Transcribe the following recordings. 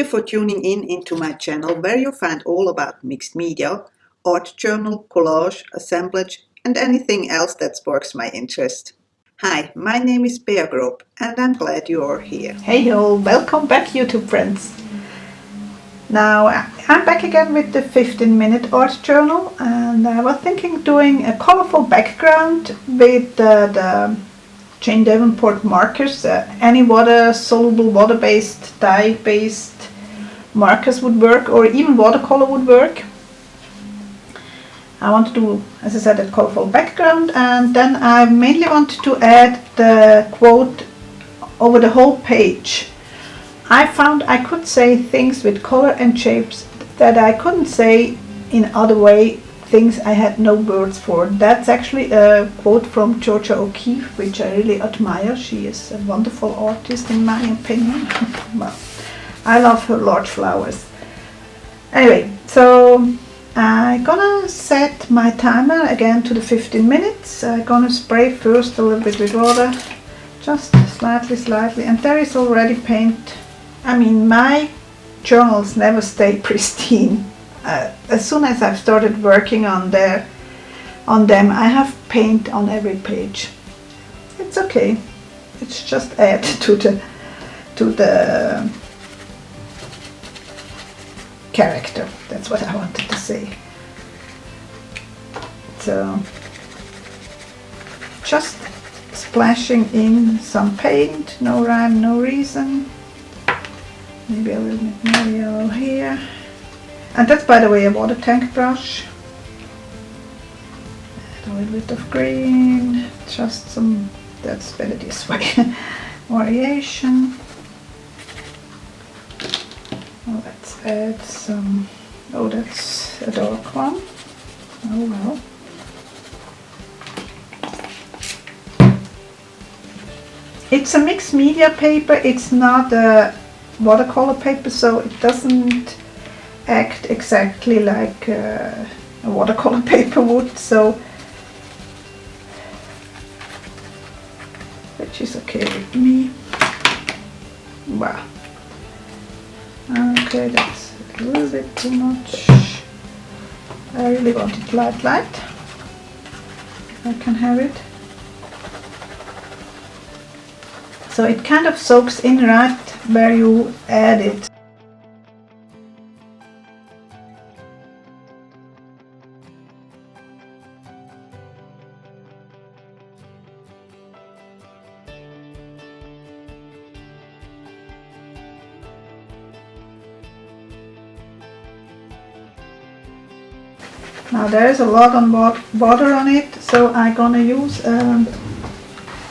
you for tuning in into my channel where you'll find all about mixed media, art journal, collage, assemblage and anything else that sparks my interest. Hi, my name is Bea Grob and I'm glad you are here. Hey all, welcome back YouTube friends. Now I'm back again with the 15-minute art journal, and I was thinking doing a colorful background with the Jane Davenport markers. Any soluble water-based, dye-based markers would work, or even watercolor would work. I want to do, as I said, a colorful background, and then I mainly want to add the quote over the whole page. I found I could say things with color and shapes that I couldn't say in other way, things I had no words for. That's actually a quote from Georgia O'Keeffe, which I really admire. She is a wonderful artist in my opinion. Well, I love her large flowers. Anyway, so I'm gonna set my timer again to the 15 minutes. I'm gonna spray first a little bit with water, just slightly, and there is already paint. I mean, my journals never stay pristine. As soon as I've started working on them, I have paint on every page. It's okay. It's just add to the character. That's what I wanted to say. So just splashing in some paint, no rhyme, no reason. Maybe a little bit more yellow here. And that's, by the way, a water tank brush. Add a little bit of green, just some, that's better this way, variation. Well, let's add some, oh, that's a dark one. Oh well. It's a mixed media paper, it's not a watercolor paper, so it doesn't act exactly like a watercolor paper would, so which is okay with me. Wow. Okay, that's a little bit too much. I really want it light. If I can have it. So it kind of soaks in right where you add it. Now there is a lot of water on it, so I'm gonna use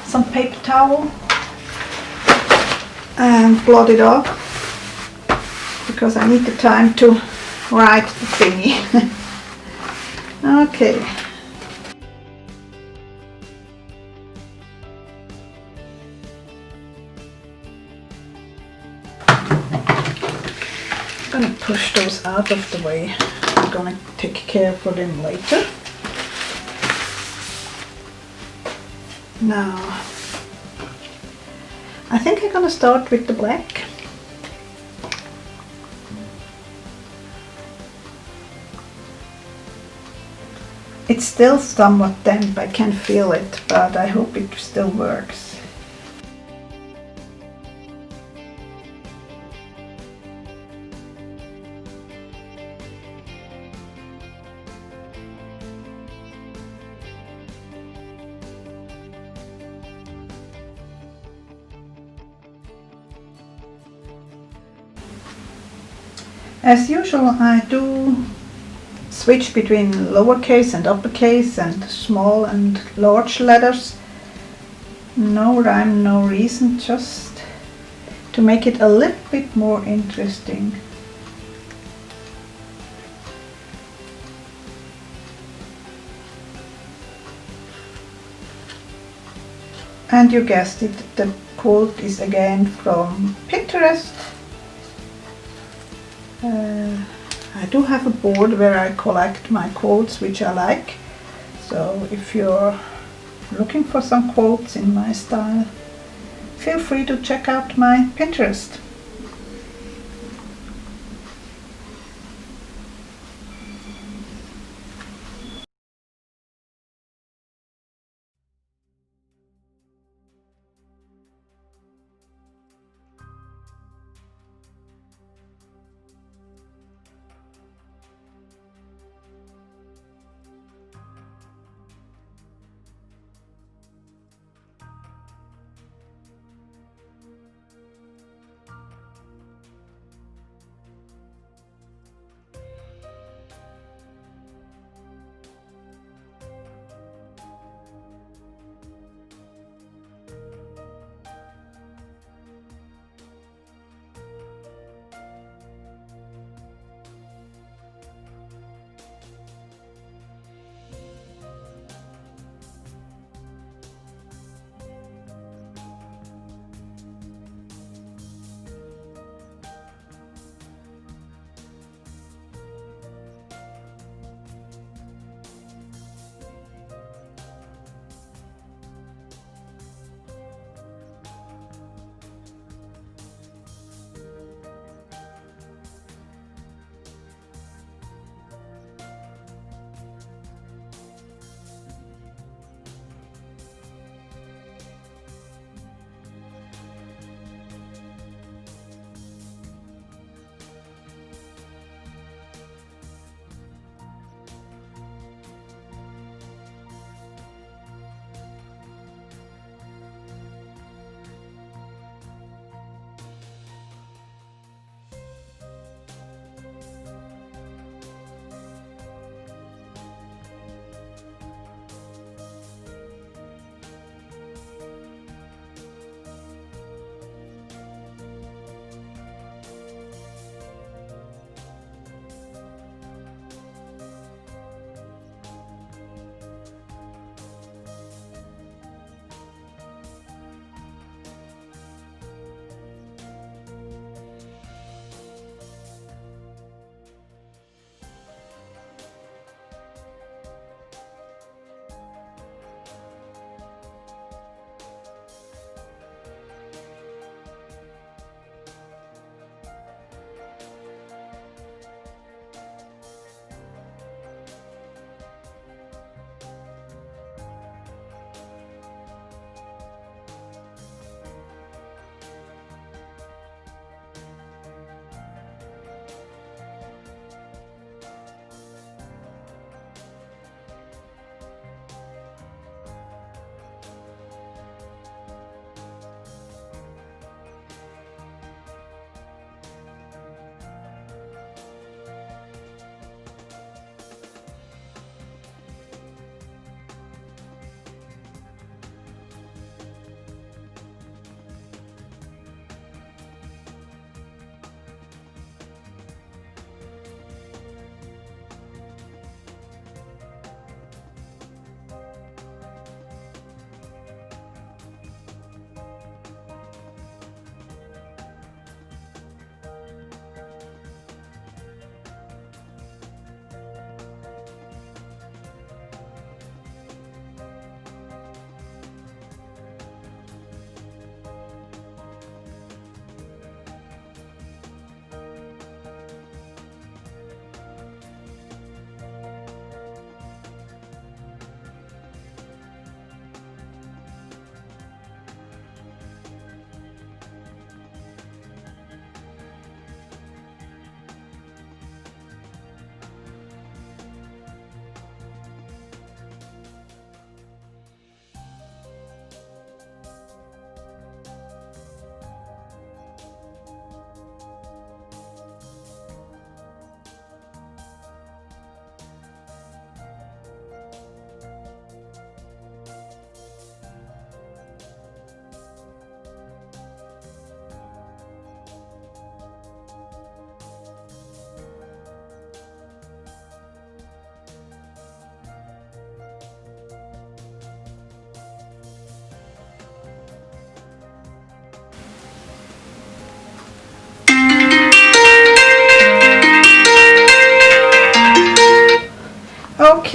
some paper towel and blot it off, because I need the time to write the thingy. Okay. I'm gonna push those out of the way. I'm gonna take care for them later. Now, I think I'm gonna start with the black. It's still somewhat damp, I can feel it, but I hope it still works. As usual, I do switch between lowercase and uppercase and small and large letters. No rhyme, no reason, just to make it a little bit more interesting. And you guessed it, the quote is again from Pinterest. I do have a board where I collect my quotes which I like, so if you're looking for some quotes in my style, feel free to check out my Pinterest.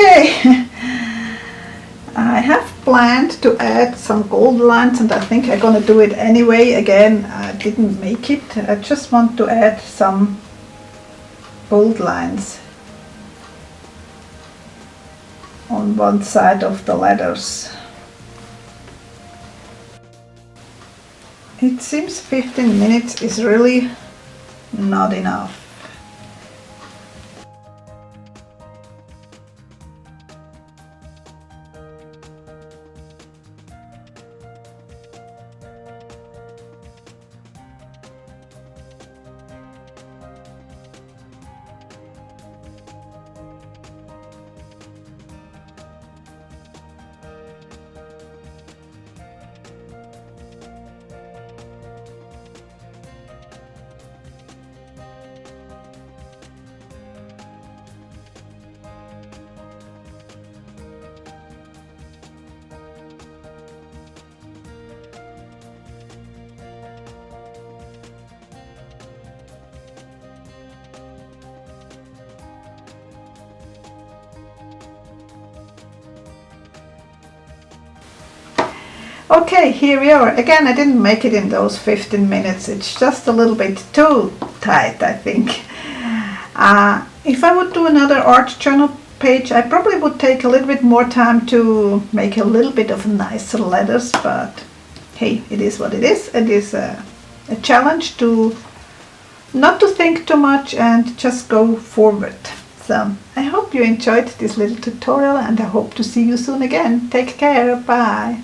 Okay. I have planned to add some gold lines, and I think I'm gonna do it anyway. Again, I didn't make it. I just want to add some gold lines on one side of the letters. It seems 15 minutes is really not enough. Okay, here we are. Again, I didn't make it in those 15 minutes. It's just a little bit too tight, I think. If I would do another art journal page, I probably would take a little bit more time to make a little bit of nicer letters, but hey, it is what it is. It is a challenge to not to think too much and just go forward. So I hope you enjoyed this little tutorial, and I hope to see you soon again. Take care. Bye.